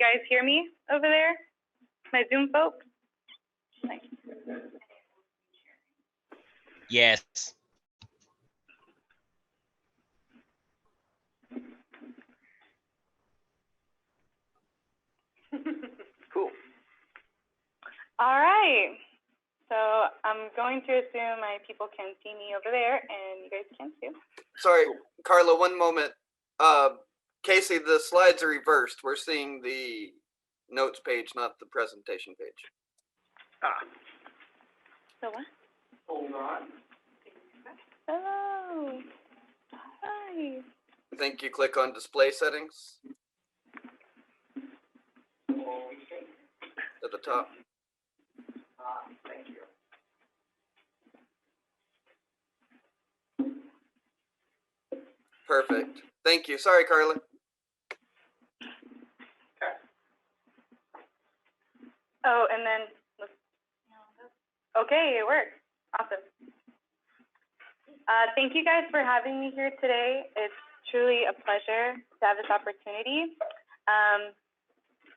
guys hear me over there? My Zoom folks? Nice. Yes. Cool. All right. So I'm going to assume my people can see me over there, and you guys can too. Sorry, Carla, one moment. Casey, the slides are reversed. We're seeing the notes page, not the presentation page. So what? Hold on. Oh, hi. I think you click on display settings at the top. Thank you. Perfect. Thank you. Sorry, Carla. Oh, and then, okay, it works. Awesome. Thank you guys for having me here today. It's truly a pleasure to have this opportunity.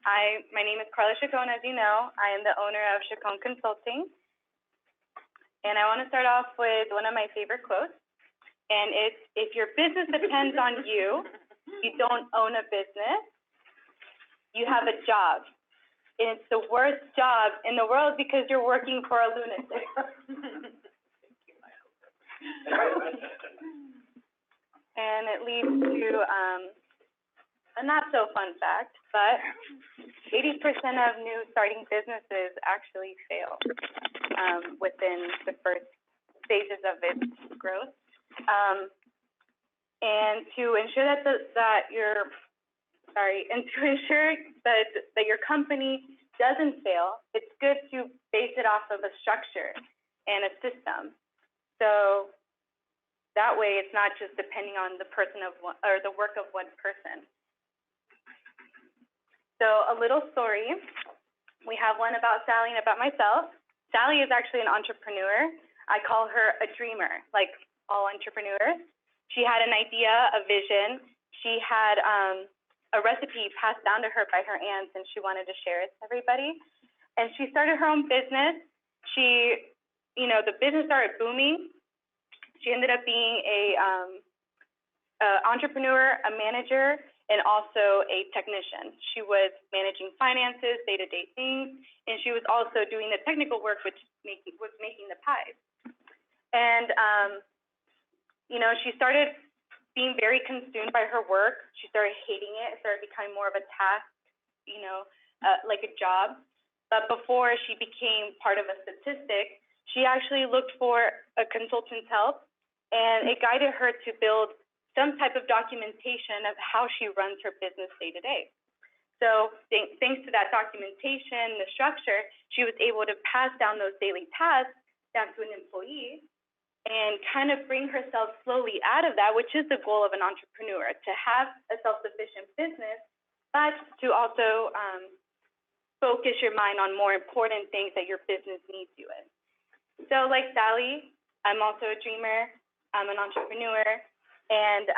My name is Carla Chacon, as you know. I am the owner of Chacon Consulting. And I want to start off with one of my favorite quotes. And it's, if your business depends on you, you don't own a business, you have a job. And it's the worst job in the world because you're working for a lunatic. And it leads to a not so fun fact, but 80% of new starting businesses actually fail within the first stages of its growth. And to ensure that your company doesn't fail, it's good to base it off of a structure and a system. So that way, it's not just depending on the person of one, or the work of one person. So a little story. We have one about Sally and about myself. Sally is actually an entrepreneur. I call her a dreamer, like all entrepreneurs. She had an idea, a vision. She had a recipe passed down to her by her aunts, and she wanted to share it to everybody. And she started her own business. She, the business started booming. She ended up being a entrepreneur, a manager, and also a technician. She was managing finances, day-to-day things, and she was also doing the technical work, which was making the pies. And she started being very consumed by her work. She started hating it. It started becoming more of a task, like a job. But before she became part of a statistic, she actually looked for a consultant's help, and it guided her to build some type of documentation of how she runs her business day to day. So thanks to that documentation, the structure, she was able to pass down those daily tasks down to an employee and kind of bring herself slowly out of that, which is the goal of an entrepreneur, to have a self-sufficient business, but to also focus your mind on more important things that your business needs you in. So like Sally, I'm also a dreamer, I'm an entrepreneur, and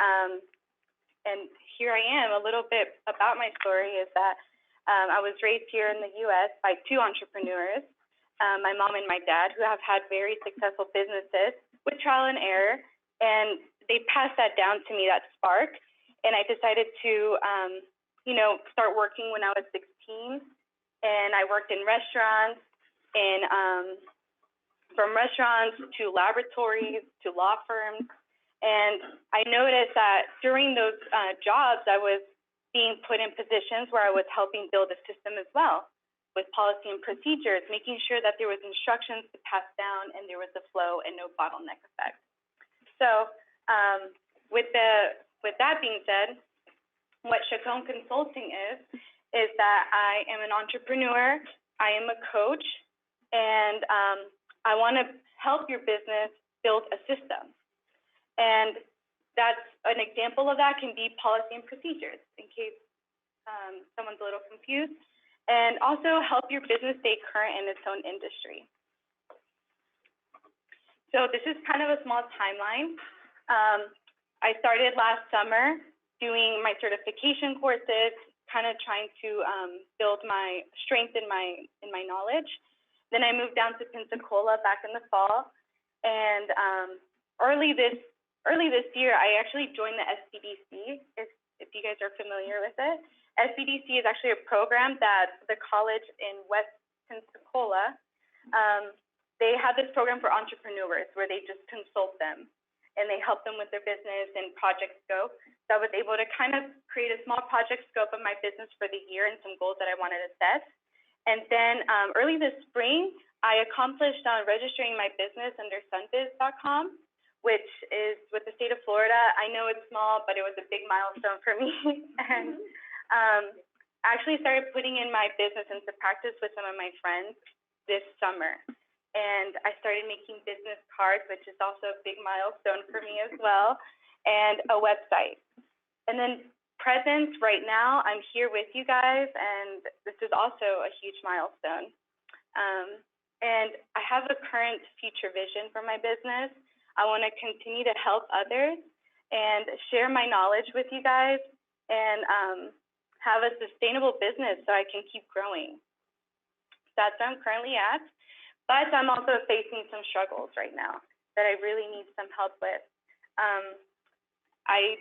here I am. A little bit about my story is that I was raised here in the U.S. by two entrepreneurs, my mom and my dad, who have had very successful businesses with trial and error, and they passed that down to me, that spark, and I decided to, start working when I was 16, and I worked in restaurants, and from restaurants to laboratories to law firms. And I noticed that during those jobs, I was being put in positions where I was helping build a system as well, with policy and procedures, making sure that there was instructions to pass down and there was a flow and no bottleneck effect. So with that being said, what Chacon Consulting is that I am an entrepreneur, I am a coach, and I want to help your business build a system. And that's an example of that can be policy and procedures, in case someone's a little confused, and also help your business stay current in its own industry. So this is kind of a small timeline. I started last summer doing my certification courses, kind of trying to build my strength in my knowledge. Then I moved down to Pensacola back in the fall, and early this year, I actually joined the SBDC. If you guys are familiar with it, SBDC is actually a program that the college in West Pensacola, they have this program for entrepreneurs where they just consult them and they help them with their business and project scope. So I was able to kind of create a small project scope of my business for the year and some goals that I wanted to set. And then early this spring, I accomplished registering my business under sunbiz.com, which is with the state of Florida. I know it's small, but it was a big milestone for me. And I actually started putting in my business into practice with some of my friends this summer. And I started making business cards, which is also a big milestone for me as well, and a website. And then present right now, I'm here with you guys, and this is also a huge milestone. And I have a current future vision for my business. I want to continue to help others and share my knowledge with you guys and have a sustainable business so I can keep growing. That's where I'm currently at. But I'm also facing some struggles right now that I really need some help with. I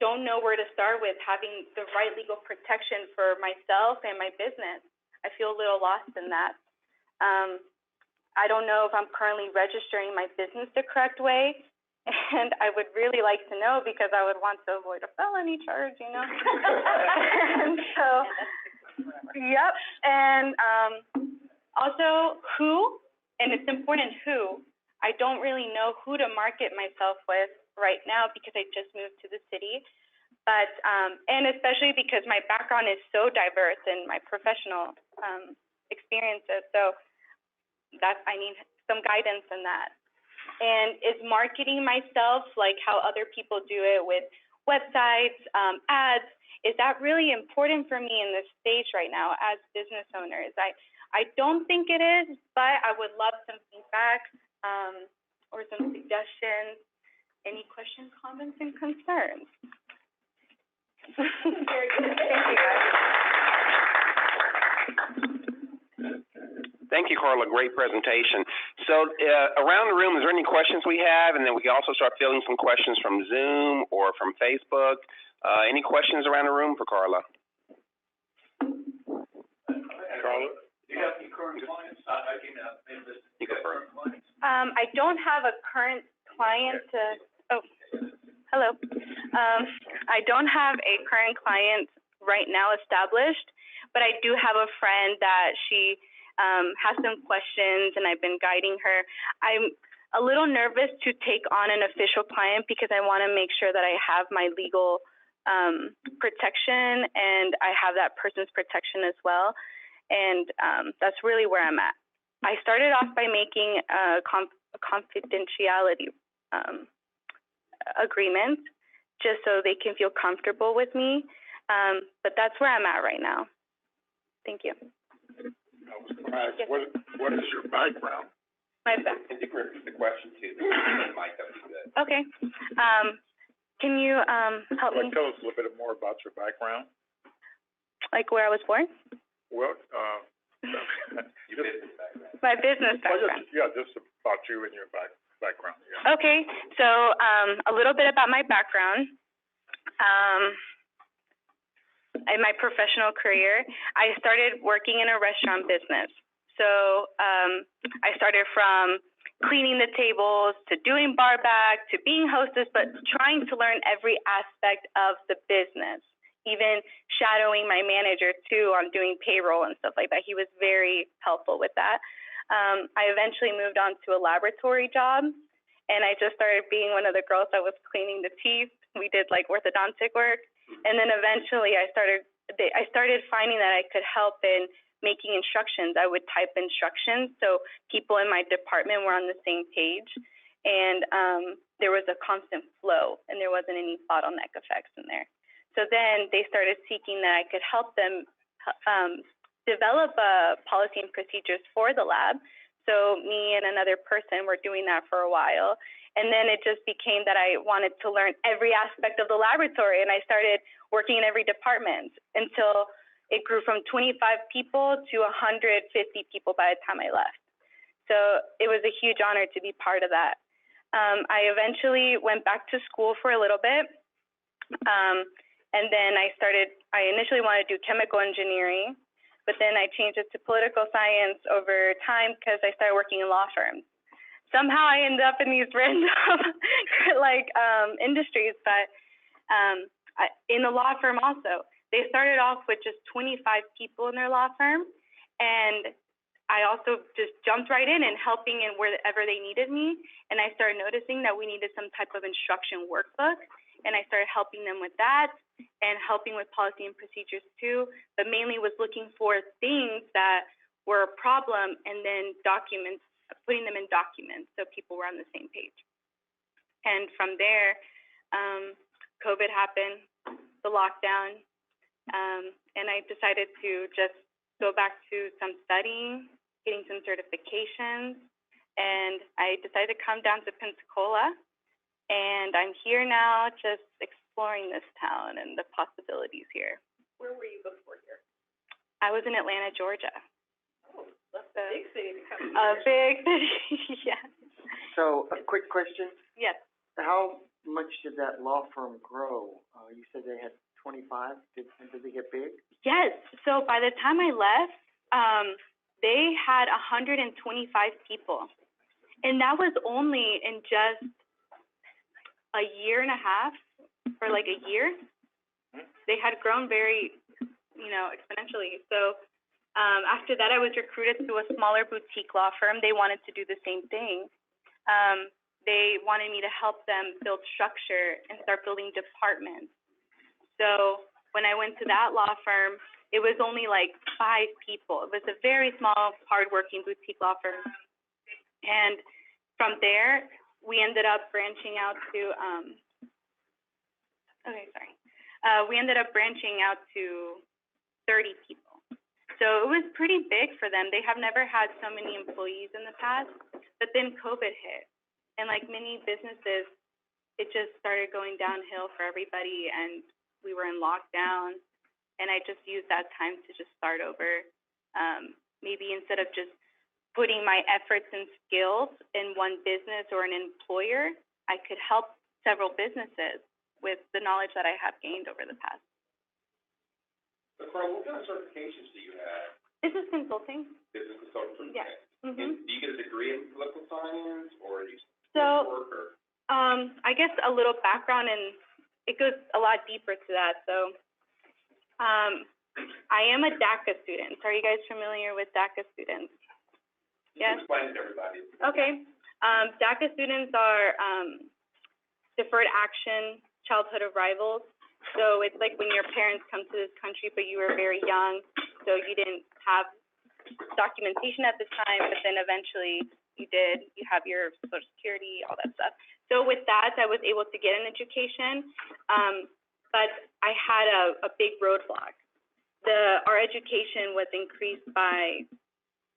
don't know where to start with having the right legal protection for myself and my business. I feel a little lost in that. I don't know if I'm currently registering my business the correct way, and I would really like to know because I would want to avoid a felony charge, you know? And so, yep, and also who, and it's important who, I don't really know who to market myself with right now because I just moved to the city. But, and especially because my background is so diverse in my professional experiences. So I need some guidance in that. And is marketing myself like how other people do it with websites, ads, is that really important for me in this stage right now as business owners? I don't think it is, but I would love some feedback or some suggestions. Any questions, comments, and concerns? Very good. Thank you, guys. Thank you, Carla. Great presentation. So around the room, is there any questions we have? And then we can also start fielding some questions from Zoom or from Facebook. Any questions around the room for Carla? Carla, do you have any current clients? You go first. I don't have a current client hello. I don't have a current client right now established, but I do have a friend that she has some questions and I've been guiding her. I'm a little nervous to take on an official client because I want to make sure that I have my legal protection and I have that person's protection as well. And that's really where I'm at. I started off by making a confidentiality agreement just so they can feel comfortable with me. But that's where I'm at right now. Thank you. I was going to ask, what is your background? My back. And you can repeat the question too. Mike, that would be good. Okay. Can you help me? Tell us a little bit more about your background. Like where I was born? Well, Your business background. My business background. Just about you and your background. Yeah. Okay, so a little bit about my background. In my professional career, I started working in a restaurant business. So I started from cleaning the tables to doing bar back to being hostess, but trying to learn every aspect of the business, even shadowing my manager too on doing payroll and stuff like that. He was very helpful with that. I eventually moved on to a laboratory job, and I just started being one of the girls that was cleaning the teeth. We did like orthodontic work, and then eventually I started finding that I could help in making instructions. I would type instructions so people in my department were on the same page, and there was a constant flow, and there wasn't any bottleneck effects in there. So then they started seeking that I could help them develop policy and procedures for the lab So me and another person were doing that for a while. And then it just became that I wanted to learn every aspect of the laboratory, and I started working in every department until it grew from 25 people to 150 people by the time I left. So it was a huge honor to be part of that. I eventually went back to school for a little bit. And then I initially wanted to do chemical engineering, but then I changed it to political science over time because I started working in law firms. Somehow I ended up in these random industries, but in the law firm also. They started off with just 25 people in their law firm, and I also just jumped right in and helping in wherever they needed me. And I started noticing that we needed some type of instruction workbook, and I started helping them with that and helping with policy and procedures too, but mainly was looking for things that were a problem and then putting them in documents so people were on the same page. And from there, COVID happened, the lockdown, and I decided to just go back to some studying, getting some certifications, and I decided to come down to Pensacola, and I'm here now just exploring this town and the possibilities here. Where were you before here? I was in Atlanta, Georgia. Oh, that's a big city to come to. A big city, yeah. So, a quick question. Yes. How much did that law firm grow? You said they had 25. Did they get big? Yes. So by the time I left, they had 125 people. And that was only in just a year and a half, or like a year. They had grown very, exponentially. So after that, I was recruited to a smaller boutique law firm. They wanted to do the same thing. They wanted me to help them build structure and start building departments. So when I went to that law firm, it was only like 5 people. It was a very small, hardworking boutique law firm. And from there, we ended up branching out to, we ended up branching out to 30 people. So it was pretty big for them. They have never had so many employees in the past, but then COVID hit. And like many businesses, it just started going downhill for everybody, and we were in lockdown. And I just used that time to just start over. Maybe instead of just putting my efforts and skills in one business or an employer, I could help several businesses with the knowledge that I have gained over the past. So, Carl, what kind of certifications do you have? Business consulting. Business consulting? Yeah. And do you get a degree in political science, or you So, work, or? I guess a little background, and it goes a lot deeper to that. So, I am a DACA student. Are you guys familiar with DACA students? Yes. Explain it to everybody. Okay. DACA students are deferred action childhood arrivals. So it's like when your parents come to this country, but you were very young, so you didn't have documentation at the time, but then eventually you did. You have your Social Security, all that stuff. So with that, I was able to get an education, but I had a big roadblock. Our education was increased by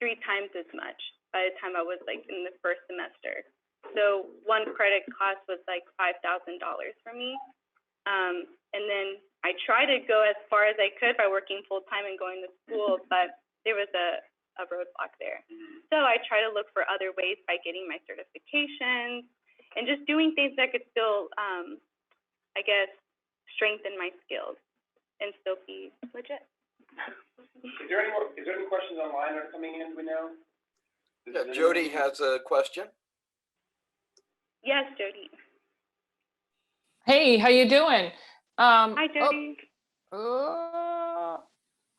3 times as much by the time I was like in the first semester. So one credit cost was like $5,000 for me. And then I tried to go as far as I could by working full time and going to school, but there was a roadblock there. So I try to look for other ways by getting my certifications and just doing things that could still, I guess, strengthen my skills and still be legit. Is there any questions online that are coming in, we know? Yeah, Jody has a question. Yes, Jody. Hey, how you doing? Hi, Jody.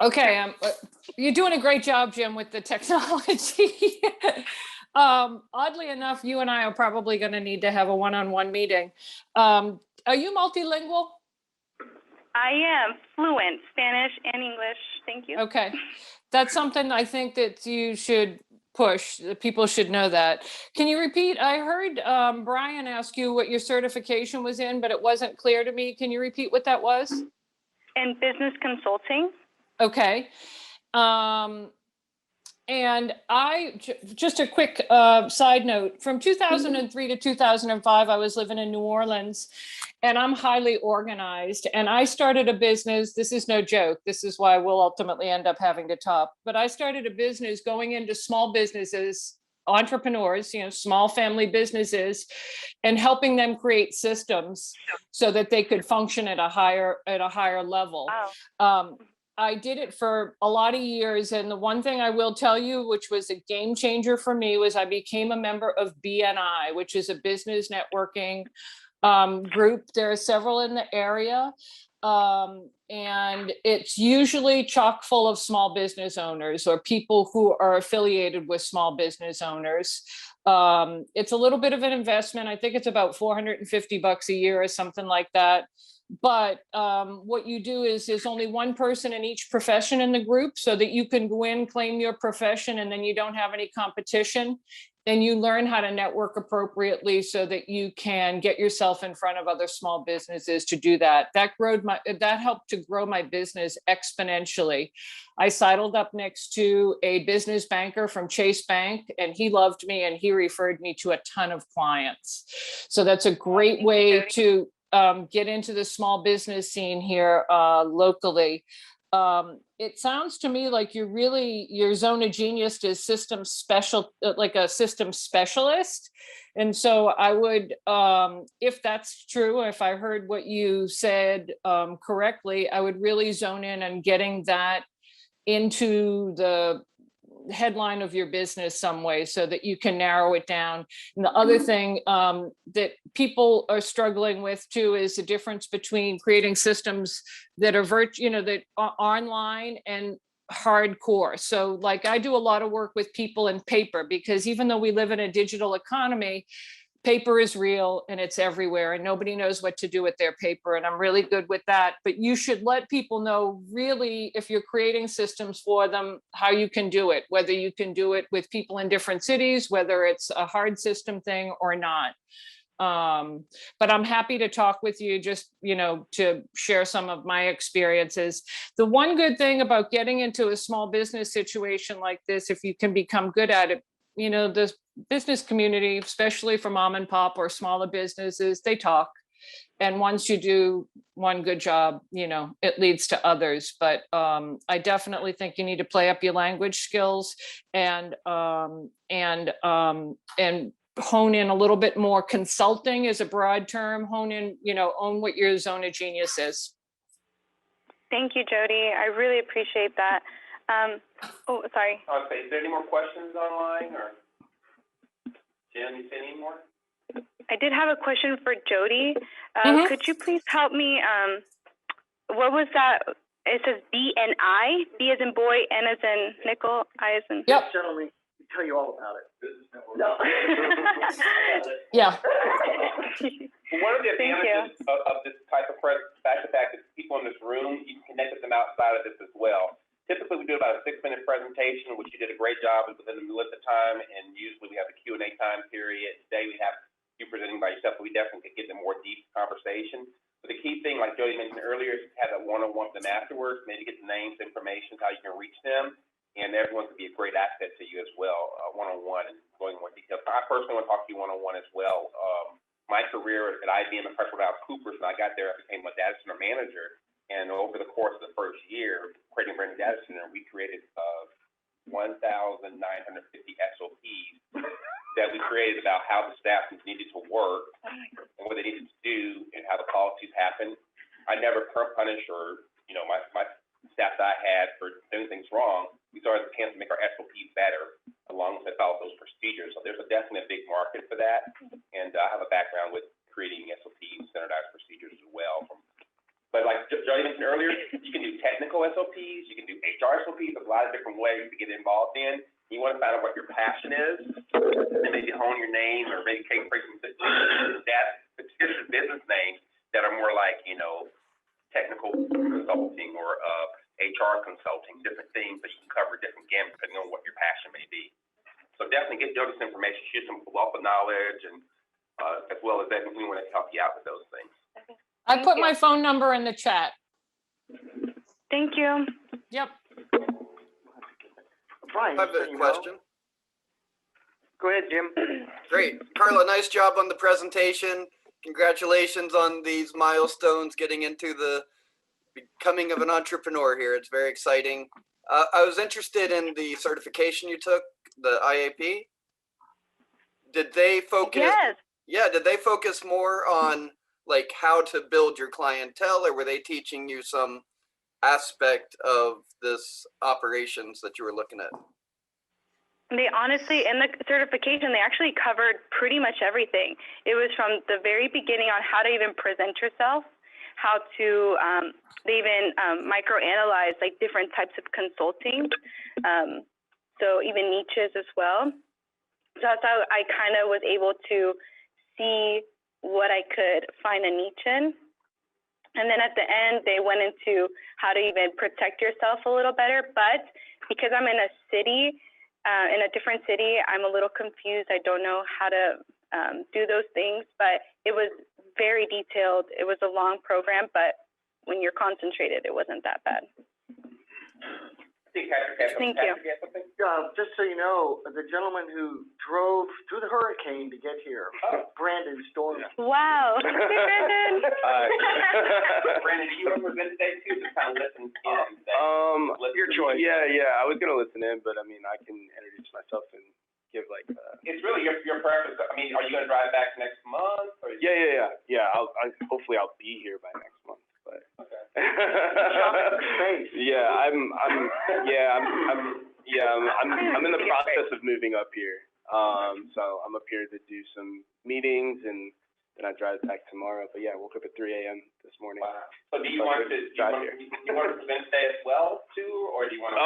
Okay, you're doing a great job, Jim, with the technology. Oddly enough, you and I are probably going to need to have a one-on-one meeting. Are you multilingual? I am fluent, Spanish and English. Thank you. Okay, that's something I think that you should push. People should know that. Can you repeat? I heard Brian ask you what your certification was in, but it wasn't clear to me. Can you repeat what that was? In business consulting. Okay. And just a quick side note, from 2003 to 2005, I was living in New Orleans, and I'm highly organized. And I started a business. This is no joke. This is why we'll ultimately end up having to talk. But I started a business going into small businesses, entrepreneurs, small family businesses, and helping them create systems so that they could function at a higher level. Wow. I did it for a lot of years. And the one thing I will tell you, which was a game changer for me, was I became a member of BNI, which is a business networking group. There are several in the area. And it's usually chock full of small business owners or people who are affiliated with small business owners. It's a little bit of an investment. I think it's about $450 a year or something like that. But what you do is there's only one person in each profession in the group, so that you can go in, claim your profession, and then you don't have any competition. And you learn how to network appropriately so that you can get yourself in front of other small businesses to do that. That helped to grow my business exponentially. I sidled up next to a business banker from Chase Bank, and he loved me and he referred me to a ton of clients. So that's a great way to get into the small business scene here locally. It sounds to me like your zone of genius is like a system specialist. And so I would, if that's true, if I heard what you said correctly, I would really zone in on getting that into the headline of your business some way so that you can narrow it down. And the other thing that people are struggling with too is the difference between creating systems that are that are online and hardcore. So like I do a lot of work with people in paper, because even though we live in a digital economy, paper is real and it's everywhere, and nobody knows what to do with their paper. And I'm really good with that. But you should let people know, really, if you're creating systems for them, how you can do it, whether you can do it with people in different cities, whether it's a hard system thing or not. But I'm happy to talk with you, just, to share some of my experiences. The one good thing about getting into a small business situation like this, if you can become good at it, the business community, especially for mom and pop or smaller businesses, they talk. And once you do one good job, it leads to others. But I definitely think you need to play up your language skills and hone in a little bit more. Consulting is a broad term. Hone in, own what your zone of genius is. Thank you, Jody. I really appreciate that. Sorry. Okay, is there any more questions online, or Jen, you see any more? I did have a question for Jody. Could you please help me? What was that? It says BNI, B as in boy, N as in nickel, I as in. Yep. Gentlemen, tell you all about it. No. Yeah. One of the advantages of this type of fact is people in this room, you can connect with them outside of this as well. Typically, we do about a 6-minute presentation, which you did a great job within the limited time, and usually we have a Q&A time period. Today we have you presenting by yourself, but we definitely could get into more deep conversation. But the key thing, like Jody mentioned earlier, is to have a one-on-one with them afterwards, maybe get the names, information, how you can reach them, and everyone could be a great asset to you as well, one-on-one, and going in more detail. I personally want to talk to you one-on-one as well. My career at IBM and PricewaterhouseCoopers, when I got there, I became a data center manager. And over the course of the first year, creating a brand new data center, we created 1,950 SOPs that we created about how the staff needed to work and what they needed to do and how the policies happen. I never punish or, my staff that I had for doing things wrong. We started a chance to make our SOPs better, along with follow those procedures. So there's definitely a big market for that. And I have a background with creating SOPs, standardized procedures as well. But like Jody mentioned earlier, you can do technical SOPs, you can do HR SOPs, there's a lot of different ways to get involved in. You want to find out what your passion is, and maybe hone your name, or maybe create some business names that are more like, technical consulting or HR consulting, different things that you can cover different gamut depending on what your passion may be. So definitely get Jody some information, she's some wealth of knowledge, and as well as that, we want to help you out with those things. Okay. I put my phone number in the chat. Thank you. Yep. Brian, I have just so a you know. question. Go ahead, Jim. Great. Carla, nice job on the presentation. Congratulations on these milestones getting into the becoming of an entrepreneur here. It's very exciting. I was interested in the certification you took, the IAP. Did they focus? Yes. Yeah, did they focus more on like how to build your clientele, or were they teaching you some aspect of this operations that you were looking at? They honestly, in the certification, they actually covered pretty much everything. It was from the very beginning on how to even present yourself, how to, they even microanalyze like different types of consulting, so even niches as well. So that's how I kind of was able to see what I could find a niche in. And then at the end, they went into how to even protect yourself a little better. But because I'm in a city, in a different city, I'm a little confused. I don't know how to do those things, but it was very detailed. It was a long program, but when you're concentrated, it wasn't that bad. I think Patrick has something. Thank you. Patrick has something? Just so you know, the gentleman who drove through the hurricane to get here, Brandon Storm. Wow. Hey, Brandon. Hi. Brandon, do you represent today too? Just kind of listen in. Your choice. Yeah, I was gonna listen in, but I mean, I can introduce myself and give like, It's really your preference. I mean, are you gonna drive back next month? Or yeah. Hopefully I'll be here by next month, but. Okay. Yeah, I'm in the process of moving up here. So I'm up here to do some meetings and then I drive back tomorrow. But yeah, I woke up at 3 a.m. this morning. Wow. So do you want to present today as well too, or do you want to?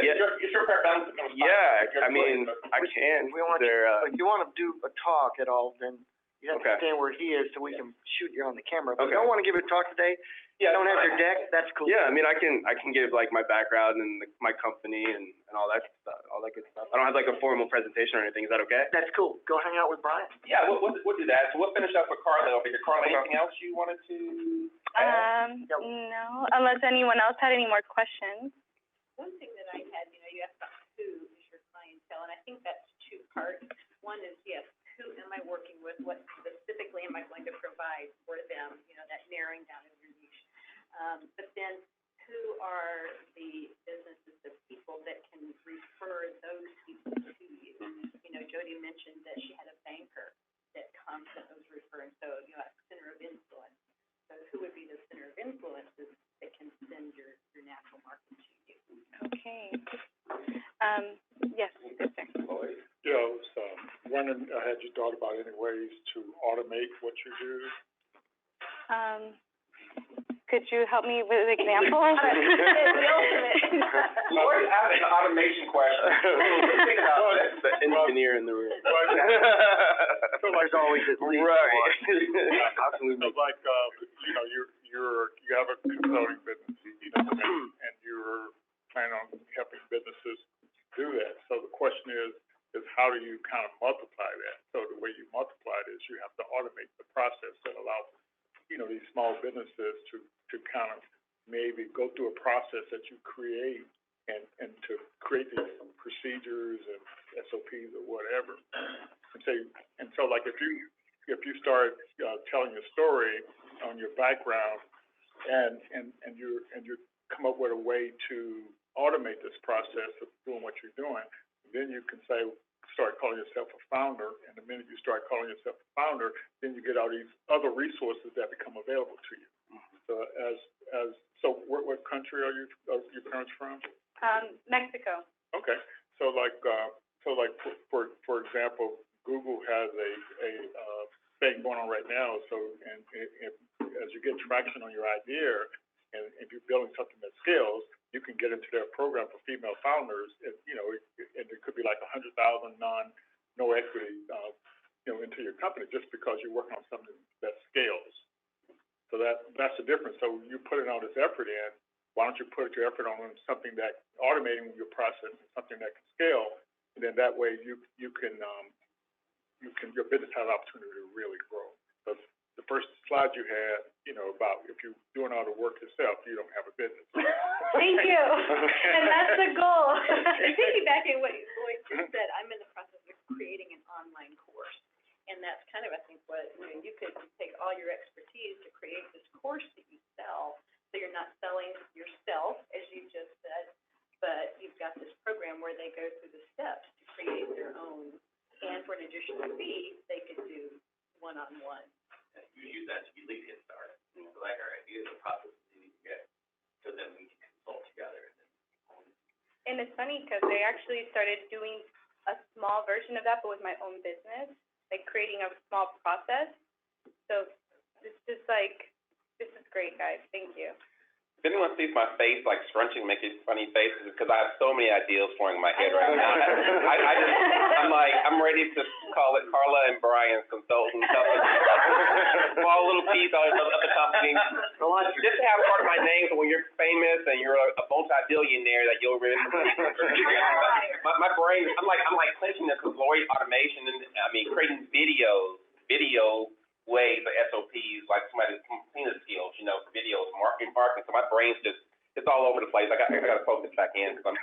Yeah. It's your preference. Yeah, I mean, I can. We want if you want to do a talk at all, then you have to stand where he is so we can shoot you on the camera. But if you don't want to give a talk today, you don't have your deck, that's cool. Yeah, I mean, I can give like my background and my company and all that stuff, all that good stuff. I don't have like a formal presentation or anything. Is that okay? That's cool. Go hang out with Brian. Yeah, we'll do that. So we'll finish up with Carla over here. Carla, anything else you wanted to add? No, unless anyone else had any more questions. One thing that I had, you asked about who is your clientele, and I think that's two parts. One is, yes, who am I working with? What specifically am I going to provide for them? That narrowing down of your niche. But then, who are the businesses, the people that can refer those people to you? Jody mentioned that she had a banker that comes and was referring, so a center of influence. So who would be the center of influences that can send your natural market to you? Okay. Yes, yes, sir. So wondering, had you thought about any ways to automate what you do? Could you help me with an example? Lord, ask an automation question. Think about that. The engineer in the room. So there's always at least right. How can we make you have a consulting business, and you're planning on helping businesses do that. So the question is how do you kind of multiply that? So the way you multiply it is you have to automate the process that allows these small businesses to kind of maybe go through a process that you create and to create these procedures and SOPs or whatever. And so like if you start telling your story on your background and you come up with a way to automate this process of doing what you're doing, then you can start calling yourself a founder, and the minute you start calling yourself a founder, then you get all these other resources that become available to you. So what country are your parents from? Mexico. Okay, so for example, Google has a thing going on right now. So as you get traction on your idea, and if you're building something that scales, you can get into their program for female founders. And it could be like 100,000 no equity, into your company just because you're working on something that scales. So that's the difference. So you put in all this effort in. Why don't you put your effort on something that automating your process and something that can scale, and then that way you can your business has an opportunity to really grow. So the first slide you had, about if you're doing all the work yourself, you don't have a business. Thank you. And that's the goal. And piggybacking what Lloyd just said, I'm in the process of creating an online course. And that's kind of, I think, what, you could take all your expertise to create this course that you sell. So you're not selling yourself, as you just said, but you've got this program where they go through the steps to create their own. And for an additional fee, they could do one-on-one. You use that to be lead get started. So like our idea is the process that you get, so then we can consult together. And it's funny because they actually started doing a small version of that, but with my own business, like creating a small process. So it's just like, this is great, guys. Thank you. If anyone sees my face like scrunching, making funny faces, because I have so many ideas flowing in my head right now. I'm ready to call it Carla and Brian's Consulting Company. Small little piece of the company. Just to have part of my name, so when you're famous and you're a multi-billionaire, that you'll really. my brain, I'm like clenching this with Lloyd automation and creating video ways of SOPs, like somebody's Tina skills, videos, marketing. So my brain's it's all over the place. I got to focus back in because I'm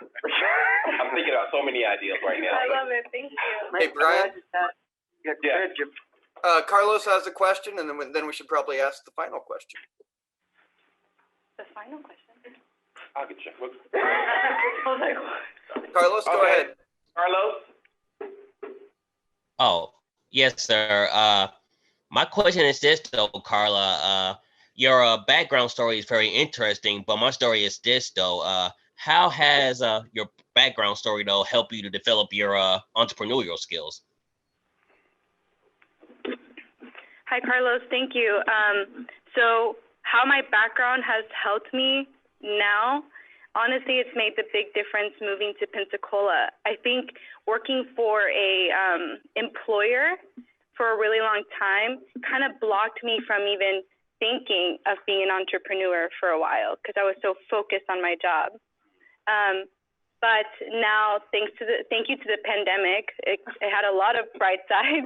thinking about so many ideas right now. I love it. Thank you. Hey, Brian. Yeah, go ahead, Jim. Carlos has a question, and then we should probably ask the final question. The final question? I'll get you. Carlos, go ahead. Carlos? Oh, yes, sir. My question is this, though, Carla. Your background story is very interesting, but my story is this, though. How has your background story, though, helped you to develop your entrepreneurial skills? Hi, Carlos. Thank you. So how my background has helped me now, honestly, it's made the big difference moving to Pensacola. I think working for a employer for a really long time kind of blocked me from even thinking of being an entrepreneur for a while because I was so focused on my job. But now, thank you to the pandemic, it had a lot of bright sides.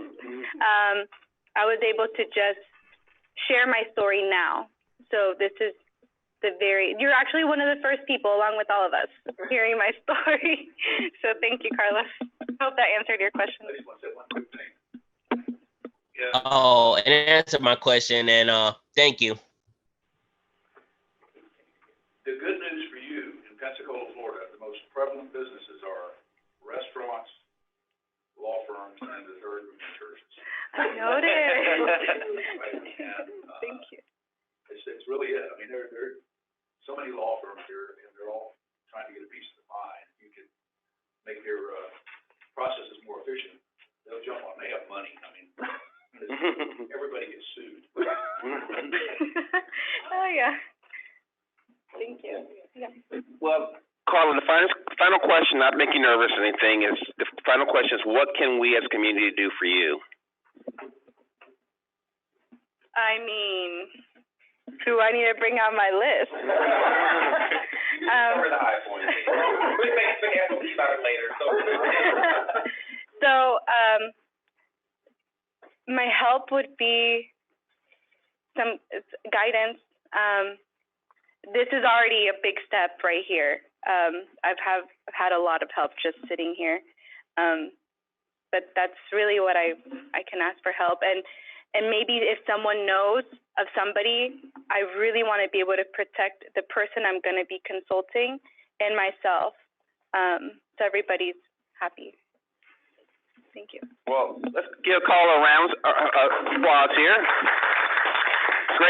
I was able to just share my story now. So this is you're actually one of the first people, along with all of us, hearing my story. So thank you, Carlos. Hope that answered your question. I just want to say one quick thing. Oh, and it answered my question, and thank you. The good news for you in Pensacola, Florida, the most prevalent businesses are restaurants, law firms, and the third moving churches. I noticed. And, thank you. It's really it. There are so many law firms here, and they're all trying to get a piece of the pie. You can make their processes more efficient. They'll jump on. They have money. Everybody gets sued. Oh yeah. Thank you. Yeah. Well, Carla, the final question, not make you nervous or anything, is the final question is, what can we as a community do for you? Do I need to bring out my list? Cover the high points. We may have to leave about it later. So, my help would be some guidance. This is already a big step right here. I've had a lot of help just sitting here, but that's really what I can ask for help. And maybe if someone knows of somebody, I really want to be able to protect the person I'm going to be consulting and myself, so everybody's happy. Thank you. Well, let's give a call around applause here.